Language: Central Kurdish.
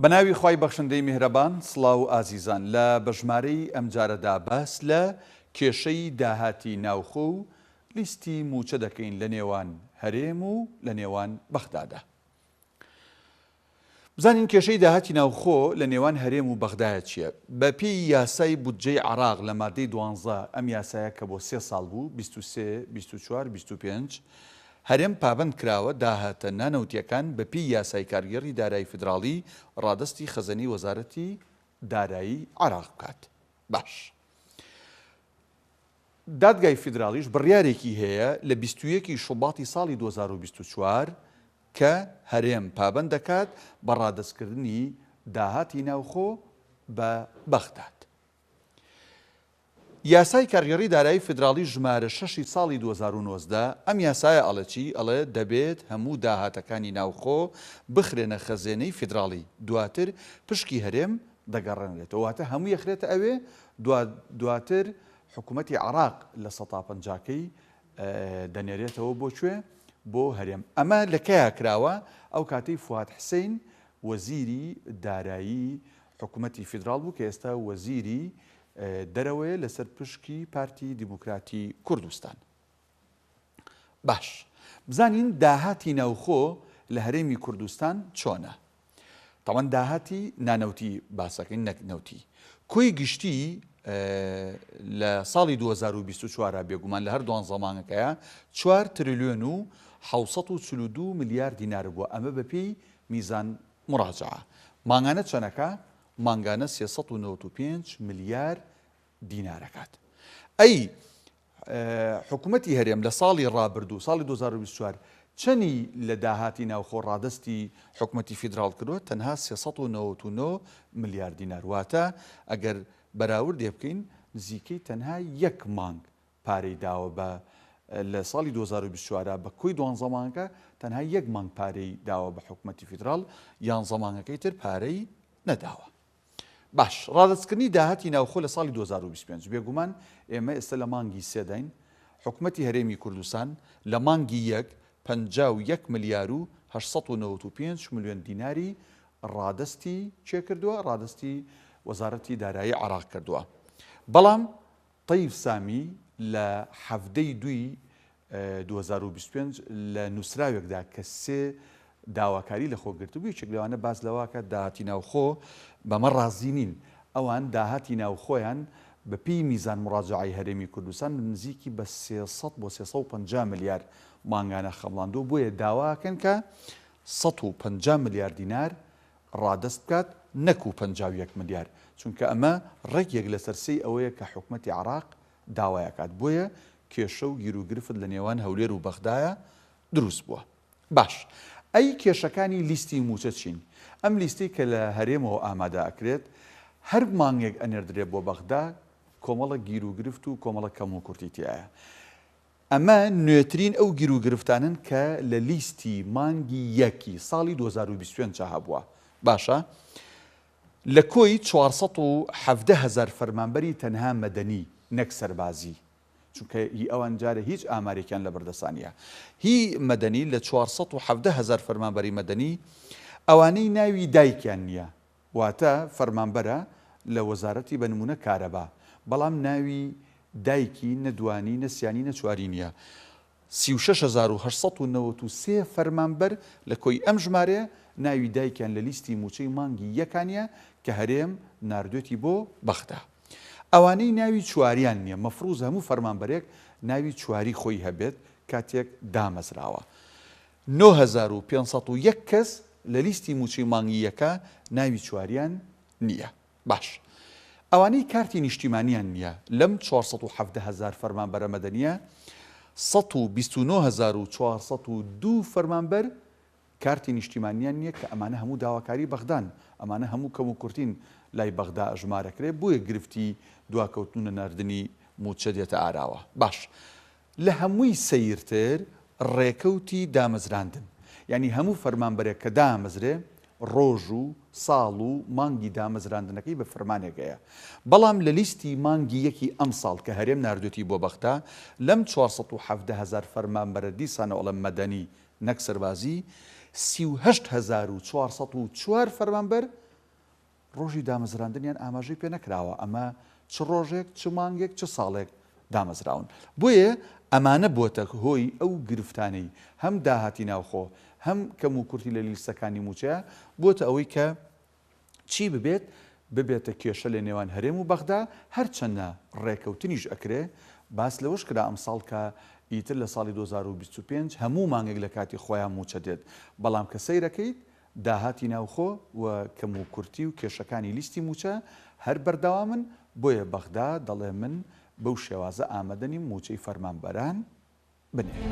بەناوی خوای بەخشندەی میهرەبان، سڵاو و ئازیزان، لە بەژمارەی ئەم جارەدا باس لە کێشەی داهاتی ناوخۆ و لیستی موچە دەکەین لە نێوان هەرێم و لە نێوان بەغدادا. بزانین کێشەی داهاتی ناوخۆ لە نێوان هەرێم و بەغدایە چییە؟ بە پێی یاسای بودجەی عێراق لە مادەی 12 ئەم یاسایە کە بۆ 3 ساڵ بوو 23 24 25 هەرێم پابند کراوە داهاتە نانەوتیەکان بە پێی یاسای کارگەڕی دارایی فیدراڵی ڕادستی خەزەنی وەزارەتی دارایی عێراق بکات. باش. دادگای فیدراڵیش بڕیارێکی هەیە لە 21 شوباتی ساڵی 2024 کە هەرێم پابند دەکات بە ڕادستکردنی داهاتی ناوخۆ بە بەغداد. یاسای کارگەڕی دارایی فیدراڵی ژمارە 6 ساڵی 2019 ئەم یاسایە ئەڵەچی ئەڵێ دەبێت هەموو داهاتەکانی ناوخۆ بخرێنە خەزێنەی فیدراڵی، دواتر پشکی هەرێم دەگەڕێنرێتەوە. واتە هەموو یەخرێتە ئەوێ، دواتر حکوومەتی عێراق لە 150کەی دەنێرێتەوە بۆ بۆ هەرێم. ئەمە لە کەیە کراوە؟ ئەو کاتەی فواد حسین وەزیری دارایی حکوومەتی فیدراڵ بوو کە ئێستا وەزیری دەرەوەیە لەسەر پشکی پارتی دیموکراتی کوردستان. باش، بزانین داهاتی ناوخۆ لە هەرێمی کوردستان چۆنە؟ تاوان داهاتی نانەوتی باسەکەین، نەک نەوتی. کۆی گشتی لە ساڵی 2024 بێگومان لە هەر دوان زەمانەکەیە 4 تریلیۆن و 742 ملیار دینار بووە. ئەمە بەپێی میزان مراجعە. مانگانە چەنەکە؟ مانگانە 395 ملیار دینارەکات. ئەی حکوومەتی هەرێم لە ساڵی ڕابردوو ساڵی 2024 چەنی لە داهاتی ناوخۆ ڕادستی حکوومەتی فیدراڵ کردووە؟ تەنها 399 ملیار دینار. واتە ئەگەر بەراوردێ بکەین نزیکەی تەنها یەک مانگ پارەی داوە بە لە ساڵی 2024 بە کۆی دوان زەمانەکە تەنها یەک مانگ پارەی داوە بە حکوومەتی فیدراڵ، یان زەمانەکەی تر پارەی نەداوە. باش، ڕادستکردنی داهاتی ناوخۆ لە ساڵی 2025 بێگومان ئێمە ئێستا لە مانگی سێداین. حکوومەتی هەرێمی کوردستان لە مانگی یەک 51 ملیار و 895 ملیۆن دیناری ڕادستی چێ کردووە؟ ڕادستی وەزارەتی دارایی عێراق کردووە. بەڵام طەیب سامی لە 7 دوی 2025 لە نووسراوێکدا کە 3 داواکاری لە خۆگرتووی چێک لەوانە باز لەواکە داهاتی ناوخۆ بەمە ڕازی نین. ئەوان داهاتی ناوخۆیان بە پێی میزان مراجعەی هەرێمی کوردستان نزیکی بە 300 بۆ 350 ملیار مانگانە خەڵاندوو، بۆیە داواکەن کە 150 ملیار دینار ڕادست بکات، نەکو 51 ملیار، چونکە ئەمە ڕێکێک لەسەر سەی ئەوەیە کە حکوومەتی عێراق داوایەکات. بۆیە کێشە و گیرروگرفت لە نێوان هەولێر و بەغدایە دروست بووە. باش، ئەی کێشەکانی لیستی موچە چین؟ ئەم لیستی کە لە هەرێمەوە ئامادە ئەکرێت هەر مانگێک ئەنێردرێت بۆ بەغدا کۆمەڵە گیرروگرفت و کۆمەڵە کەم و کورتی تایە. ئەمە نوێترین ئەو گیرروگرفتانن کە لە لیستی مانگی یەکی ساڵی 2025 هەبووە. باشە، لە کۆی 470,000 فەرمانبەری تەنها مەدەنی نەک سەربازی، چونکە هی ئەوان جارە هیچ ئامارێکیان لە بەردەسانیە. هی مەدەنی لە 470,000 فەرمانبەری مەدەنی ئەوانەی ناوی دایکیان نییە، واتە فەرمانبەرە لە وەزارەتی بەنمونە کارەبا، بەڵام ناوی دایکی نەدوانی نەسیانی نەچواری نییە. 36,893 فەرمانبەر لە کۆی ئەم ژمارەیە ناوی دایکیان لە لیستی موچەی مانگی یەکانە کە هەرێم ناردوێتی بۆ بەغدا. ئەوانەی ناوی چواریان نییە، مەفروض هەموو فەرمانبەرێک ناوی چواری خۆی هەبێت کاتێک دامەزراوە. 9501 کەس لە لیستی موچەی مانگی یەکە ناوی چواریان نییە. باش، ئەوانەی کارتی نیشتیمانیان نییە لەم 470,000 فەرمانبەرە مەدەنیە 129,402 فەرمانبەر کارتی نیشتیمانیان نییە کە ئەمانە هەموو داواکاری بەغدان، ئەمانە هەموو کەم و کورتین لای بەغدا ئەژمارەکرێت، بۆیە گرفتی دواکەوتنە ناردنی موچە دێتە ئاراوە. باش، لە هەمووی سەیرتر ڕێکەوتی دامەزراندن، یعنی هەموو فەرمانبەرێک کە دامەزرێ ڕۆژ و ساڵ و مانگی دامەزراندنەکەی بە فەرمانێکەیە. بەڵام لە لیستی مانگی یەکی ئەم ساڵ کە هەرێم ناردوێتی بۆ بەغدا لەم 470,000 فەرمانبەرە دیسانە ئەڵەم مەدەنی نەک سەربازی 38,404 فەرمانبەر ڕۆژی دامەزراندنیان ئاماژەی پێ نەکراوە ئەمە چ ڕۆژێک چ مانگێک چ ساڵێک دامەزراون بۆیە ئەمانە بۆتە هۆی ئەو گرفتانەی هەم داهاتی ناوخۆ هەم کەم و کورتی لە لیستەکانی موچەیە بۆتە ئەوەی کە چی ببێتە کێشە لە نێوان هەرێم و بەغدا هەرچەندە ڕێکەوتنیش ئەکرێ باس لەوەش کرا ئەم ساڵ کە ئیتر لە ساڵی 2025 هەموو مانگێک لە کاتی خۆیان موچە دێت بەڵام کە سەیرەکەیت داهاتی ناوخۆ و کەم و کورتی و کێشەکانی لیستی موچە هەر بەردەوامن بۆیە بەغدا دەڵێ من بەو شێوازە ئامادەنیم موچەی فەرمانبەران بنێ.